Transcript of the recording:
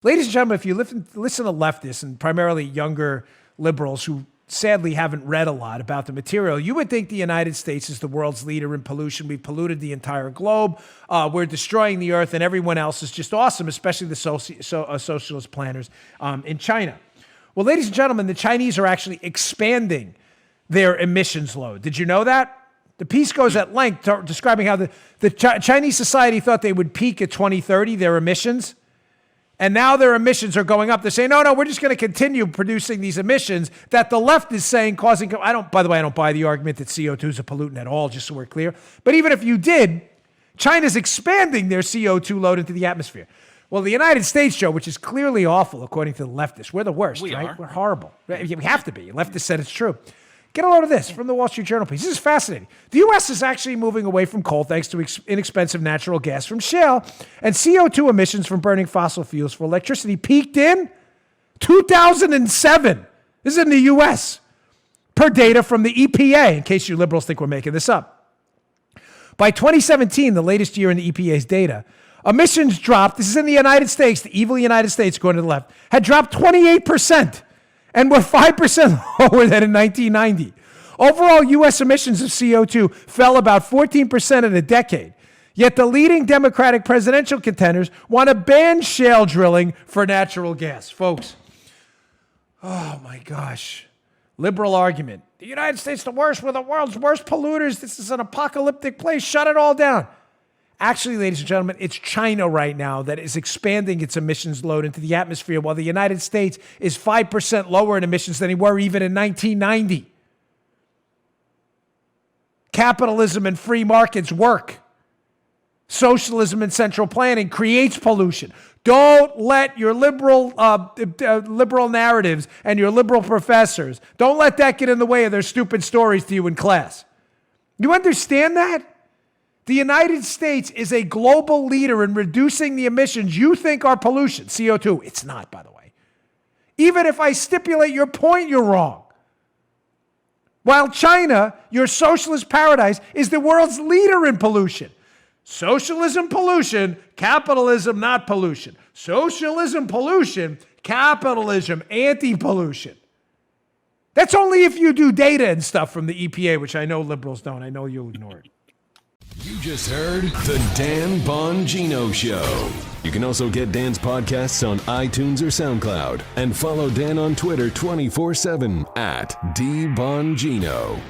Ladies and gentlemen, if you listen to leftists and primarily younger liberals who sadly haven't read a lot about the material, you would think the United States is the world's leader in pollution. We've polluted the entire globe. We're destroying the earth, and everyone else is just awesome, especially the socialist planners in China. Well, ladies and gentlemen, the Chinese are actually expanding their emissions load. Did you know that? The piece goes at length describing how the Chinese society thought they would peak at 2030, their emissions. And now their emissions are going up. They're saying, no, we're just going to continue producing these emissions that the left is saying causing. By the way, I don't buy the argument that CO2 is a pollutant at all, just so we're clear. But even if you did, China's expanding their CO2 load into the atmosphere. Well, the United States, Joe, which is clearly awful according to the leftists, we're the worst, right? We're horrible. We have to be. Leftists said it's true. Get a load of this from the Wall Street Journal piece. This is fascinating. The U.S. is actually moving away from coal thanks to inexpensive natural gas from shale, and CO2 emissions from burning fossil fuels for electricity peaked in 2007. This is in the U.S. per data from the EPA, in case you liberals think we're making this up. By 2017, the latest year in the EPA's data, emissions dropped, this is in the United States, the evil United States going to the left, had dropped 28%. And we're 5% lower than in 1990. Overall, U.S. emissions of CO2 fell about 14% in a decade. Yet the leading Democratic presidential contenders want to ban shale drilling for natural gas. Folks, oh my gosh. Liberal argument. The United States, the worst. We're the world's worst polluters. This is an apocalyptic place. Shut it all down. Actually, ladies and gentlemen, it's China right now that is expanding its emissions load into the atmosphere, while the United States is 5% lower in emissions than they were even in 1990. Capitalism and free markets work. Socialism and central planning creates pollution. Don't let your liberal narratives and your liberal professors, don't let that get in the way of their stupid stories to you in class. You understand that? The United States is a global leader in reducing the emissions you think are pollution, CO2. It's not, by the way. Even if I stipulate your point, you're wrong. While China, your socialist paradise, is the world's leader in pollution. Socialism, pollution. Capitalism, not pollution. Socialism, pollution. Capitalism, anti-pollution. That's only if you do data and stuff from the EPA, which I know liberals don't. I know you'll ignore it. You just heard The Dan Bongino Show. You can also get Dan's podcasts on iTunes or SoundCloud. And follow Dan on Twitter 24/7 @DBongino.